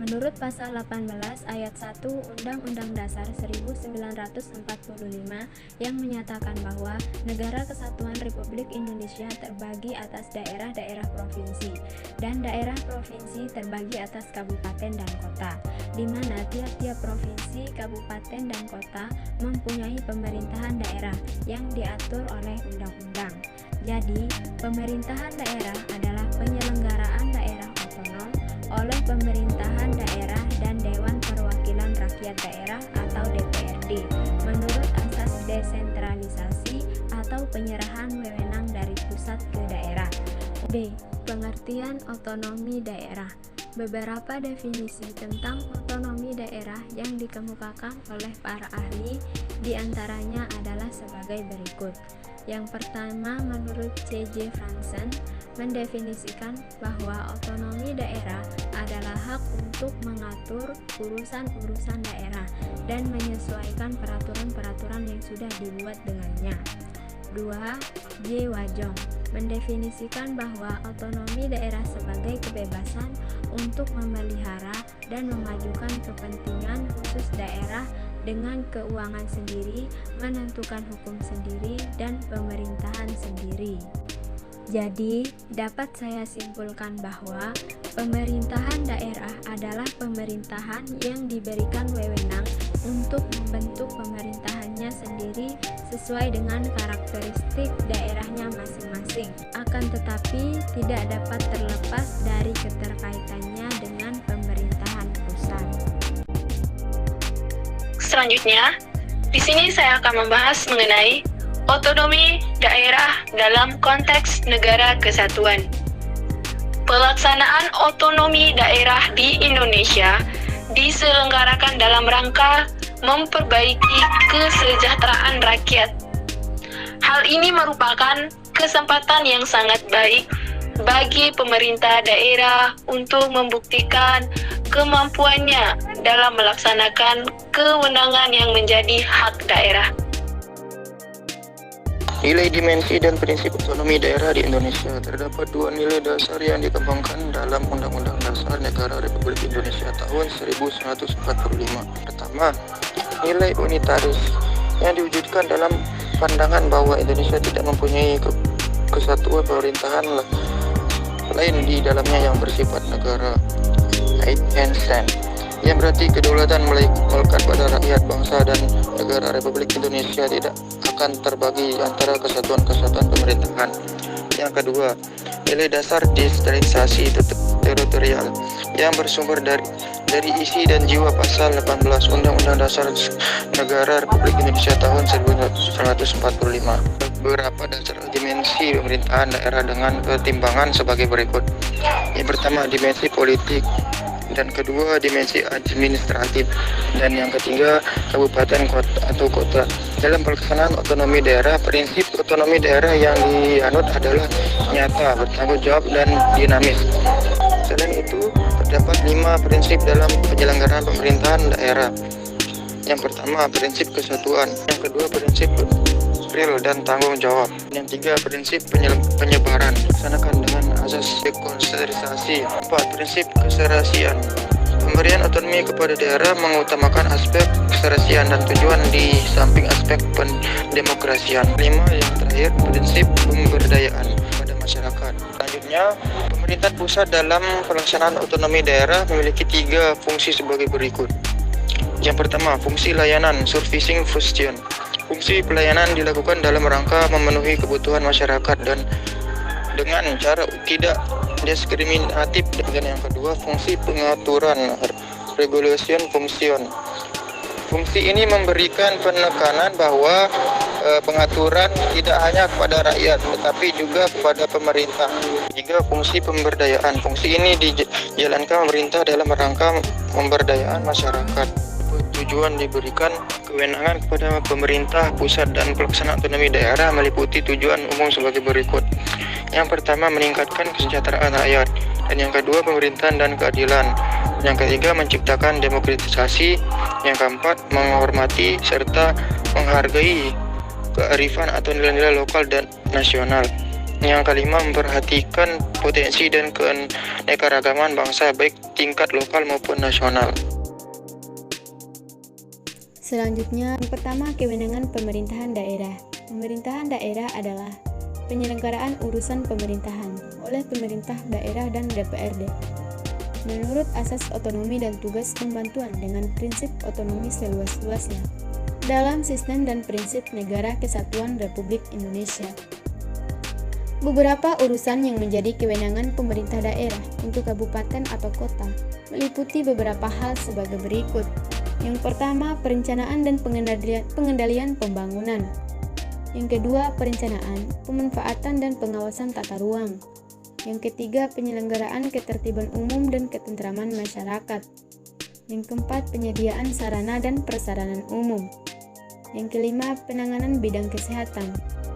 Menurut Pasal 18 Ayat 1 Undang-Undang Dasar 1945 yang menyatakan bahwa Negara Kesatuan Republik Indonesia terbagi atas daerah-daerah provinsi, dan daerah provinsi terbagi atas kabupaten dan kota, di mana tiap-tiap provinsi, kabupaten, dan kota mempunyai pemerintahan daerah yang diatur oleh undang-undang. Jadi, pemerintahan daerah adalah penyelenggaraan daerah otonom oleh pemerintahan daerah dan Dewan Perwakilan Rakyat Daerah atau DPRD menurut asas desentralisasi atau penyerahan wewenang dari pusat ke daerah. B. Pengertian otonomi daerah. Beberapa definisi tentang otonomi daerah yang dikemukakan oleh para ahli diantaranya adalah sebagai berikut. Yang pertama, menurut C.J. Franzen, mendefinisikan bahwa otonomi daerah adalah hak untuk mengatur urusan-urusan daerah dan menyesuaikan peraturan-peraturan yang sudah dibuat dengannya. 2. J. Wajong mendefinisikan bahwa otonomi daerah sebagai kebebasan untuk memelihara dan memajukan kepentingan khusus daerah dengan keuangan sendiri, menentukan hukum sendiri, dan pemerintahan sendiri. Jadi, dapat saya simpulkan bahwa pemerintahan daerah adalah pemerintahan yang diberikan wewenang untuk membentuk pemerintahannya sendiri sesuai dengan karakteristik daerahnya masing-masing. Akan tetapi, tidak dapat terlepas dari keterkaitannya dengan pemerintahan pusat. Selanjutnya, di sini saya akan membahas mengenai otonomi daerah dalam konteks negara kesatuan. Pelaksanaan otonomi daerah di Indonesia diselenggarakan dalam rangka memperbaiki kesejahteraan rakyat. Hal ini merupakan kesempatan yang sangat baik bagi pemerintah daerah untuk membuktikan kemampuannya dalam melaksanakan kewenangan yang menjadi hak daerah. Nilai, dimensi, dan prinsip otonomi daerah di Indonesia. Terdapat dua nilai dasar yang dikembangkan dalam Undang-Undang Dasar Negara Republik Indonesia tahun 1945. Pertama, nilai unitaris yang diwujudkan dalam pandangan bahwa Indonesia tidak mempunyai kesatuan pemerintahan lain di dalamnya yang bersifat negara, yang berarti kedaulatan melekat pada rakyat, bangsa, dan negara Republik Indonesia tidak akan terbagi antara kesatuan-kesatuan pemerintahan. Yang kedua, nilai dasar desentralisasi teritorial yang bersumber dari isi dan jiwa pasal 18 Undang-Undang Dasar Negara Republik Indonesia tahun 1945. Beberapa dasar dimensi pemerintahan daerah dengan ketimbangan sebagai berikut. Yang pertama, dimensi politik, dan kedua, dimensi administratif, dan yang ketiga, kabupaten kota atau kota. Dalam pelaksanaan otonomi daerah, prinsip otonomi daerah yang dianut adalah nyata, bertanggung jawab, dan dinamis. Selain itu, terdapat 5 prinsip dalam penyelenggaraan pemerintahan daerah. Yang pertama, prinsip kesatuan. Yang kedua, prinsip real dan tanggung jawab. Yang tiga, prinsip penyebaran, dilaksanakan dengan asas dekonsentrasi. 4. Prinsip keserasian. Pemberian otonomi kepada daerah mengutamakan aspek keserasian dan tujuan di samping aspek pendemokrasian. 5. Yang terakhir, prinsip pemberdayaan pada masyarakat. Selanjutnya, pemerintah pusat dalam pelaksanaan otonomi daerah memiliki 3 fungsi sebagai berikut. Yang pertama, fungsi layanan, servicing function. Fungsi pelayanan dilakukan dalam rangka memenuhi kebutuhan masyarakat dan dengan cara tidak diskriminatif. Dan yang kedua, fungsi pengaturan, regulation function. Fungsi ini memberikan penekanan bahwa pengaturan tidak hanya kepada rakyat tetapi juga kepada pemerintah. Tiga, fungsi pemberdayaan. Fungsi ini dijalankan pemerintah dalam rangka pemberdayaan masyarakat. Tujuan diberikan kewenangan kepada pemerintah pusat dan pelaksanaan otonomi daerah meliputi tujuan umum sebagai berikut. Yang pertama, meningkatkan kesejahteraan rakyat, dan yang kedua, pemerintahan dan keadilan. Yang ketiga, menciptakan demokratisasi. Yang keempat, menghormati serta menghargai kearifan atau nilai-nilai lokal dan nasional. Yang kelima, memperhatikan potensi dan keanekaragaman bangsa baik tingkat lokal maupun nasional. Selanjutnya, yang pertama, kewenangan pemerintahan daerah. Pemerintahan daerah adalah penyelenggaraan urusan pemerintahan oleh pemerintah daerah dan DPRD menurut asas otonomi dan tugas pembantuan dengan prinsip otonomi seluas-luasnya dalam sistem dan prinsip Negara Kesatuan Republik Indonesia. Beberapa urusan yang menjadi kewenangan pemerintah daerah untuk kabupaten atau kota meliputi beberapa hal sebagai berikut. Yang pertama, perencanaan dan pengendalian pembangunan. Yang kedua, perencanaan, pemanfaatan dan pengawasan tata ruang. Yang ketiga, penyelenggaraan ketertiban umum dan ketentraman masyarakat. Yang keempat, penyediaan sarana dan prasarana umum. Yang kelima, penanganan bidang kesehatan.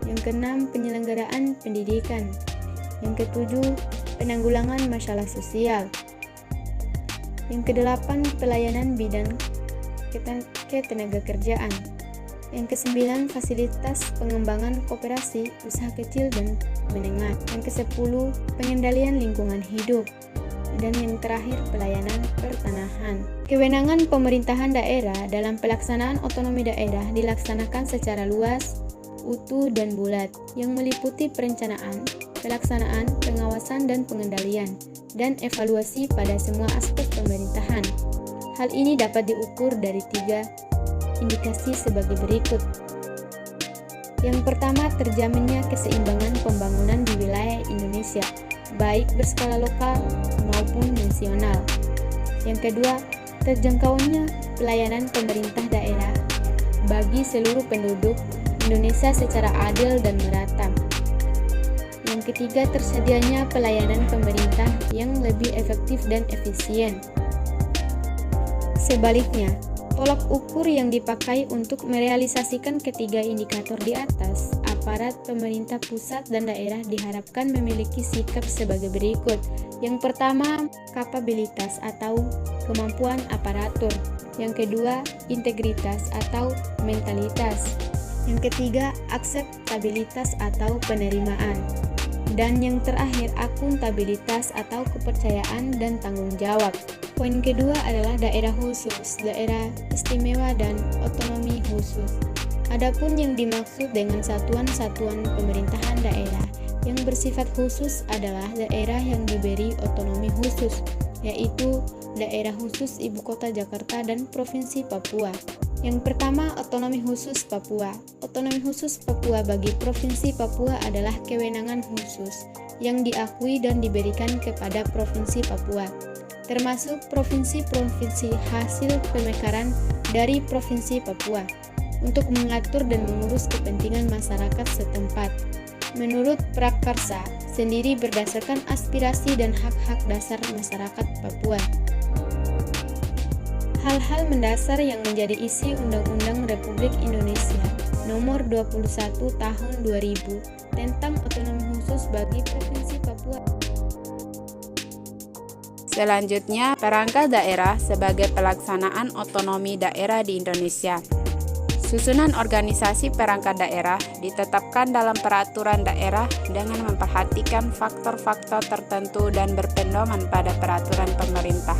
Yang keenam, penyelenggaraan pendidikan. Yang ketujuh, penanggulangan masalah sosial. Yang kedelapan, pelayanan bidang ketenagakerjaan. Yang kesembilan, fasilitas pengembangan koperasi, usaha kecil dan menengah. Yang kesepuluh, pengendalian lingkungan hidup. Dan yang terakhir, pelayanan pertanahan. Kewenangan pemerintahan daerah dalam pelaksanaan otonomi daerah dilaksanakan secara luas, utuh, dan bulat, yang meliputi perencanaan, pelaksanaan, pengawasan, dan pengendalian, dan evaluasi pada semua aspek pemerintahan. Hal ini dapat diukur dari 3 indikasi sebagai berikut. Yang pertama, terjaminnya keseimbangan pembangunan di wilayah Indonesia, baik berskala lokal maupun nasional. Yang kedua, terjangkaunya pelayanan pemerintah daerah bagi seluruh penduduk Indonesia secara adil dan merata. Yang ketiga, tersedianya pelayanan pemerintah yang lebih efektif dan efisien. Sebaliknya, tolak ukur yang dipakai untuk merealisasikan ketiga indikator di atas, aparat pemerintah pusat dan daerah diharapkan memiliki sikap sebagai berikut. Yang pertama, kapabilitas atau kemampuan aparatur. Yang kedua, integritas atau mentalitas. Yang ketiga, akseptabilitas atau penerimaan. Dan yang terakhir, akuntabilitas atau kepercayaan dan tanggung jawab. Poin kedua adalah daerah khusus, daerah istimewa, dan otonomi khusus. Adapun yang dimaksud dengan satuan-satuan pemerintahan daerah yang bersifat khusus adalah daerah yang diberi otonomi khusus, yaitu daerah khusus Ibu Kota Jakarta dan Provinsi Papua. Yang pertama, otonomi khusus Papua. Otonomi khusus Papua bagi Provinsi Papua adalah kewenangan khusus yang diakui dan diberikan kepada Provinsi Papua, termasuk provinsi-provinsi hasil pemekaran dari Provinsi Papua, untuk mengatur dan mengurus kepentingan masyarakat setempat. Menurut Prakarsa, sendiri berdasarkan aspirasi dan hak-hak dasar masyarakat Papua. Hal-hal mendasar yang menjadi isi Undang-Undang Republik Indonesia Nomor 21 Tahun 2000 tentang otonomi khusus bagi Provinsi Papua. Selanjutnya, perangkat daerah sebagai pelaksanaan otonomi daerah di Indonesia. Susunan organisasi perangkat daerah ditetapkan dalam peraturan daerah dengan memperhatikan faktor-faktor tertentu dan berpedoman pada peraturan pemerintah.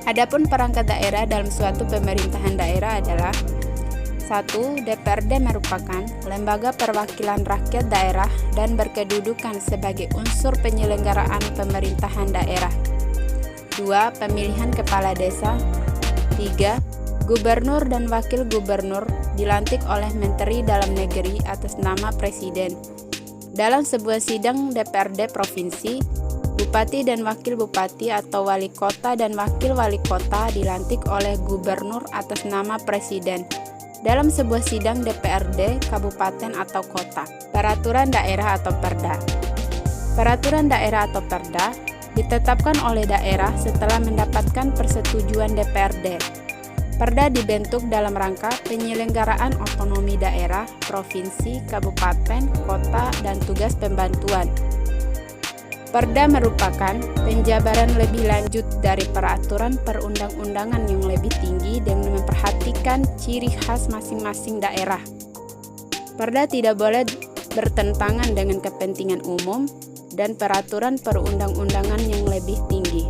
Adapun perangkat daerah dalam suatu pemerintahan daerah adalah 1. DPRD merupakan lembaga perwakilan rakyat daerah dan berkedudukan sebagai unsur penyelenggaraan pemerintahan daerah. 2. Pemilihan kepala desa. 3. Gubernur dan wakil gubernur dilantik oleh Menteri Dalam Negeri atas nama Presiden. Dalam sebuah sidang DPRD provinsi, Bupati dan Wakil Bupati atau Wali Kota dan Wakil Wali Kota dilantik oleh Gubernur atas nama Presiden. Dalam sebuah sidang DPRD, Kabupaten atau Kota. Peraturan daerah atau Perda. Peraturan daerah atau Perda ditetapkan oleh daerah setelah mendapatkan persetujuan DPRD. Perda dibentuk dalam rangka penyelenggaraan otonomi daerah, provinsi, kabupaten, kota, dan tugas pembantuan. Perda merupakan penjabaran lebih lanjut dari peraturan perundang-undangan yang lebih tinggi dengan memperhatikan ciri khas masing-masing daerah. Perda tidak boleh bertentangan dengan kepentingan umum, dan peraturan perundang-undangan yang lebih tinggi.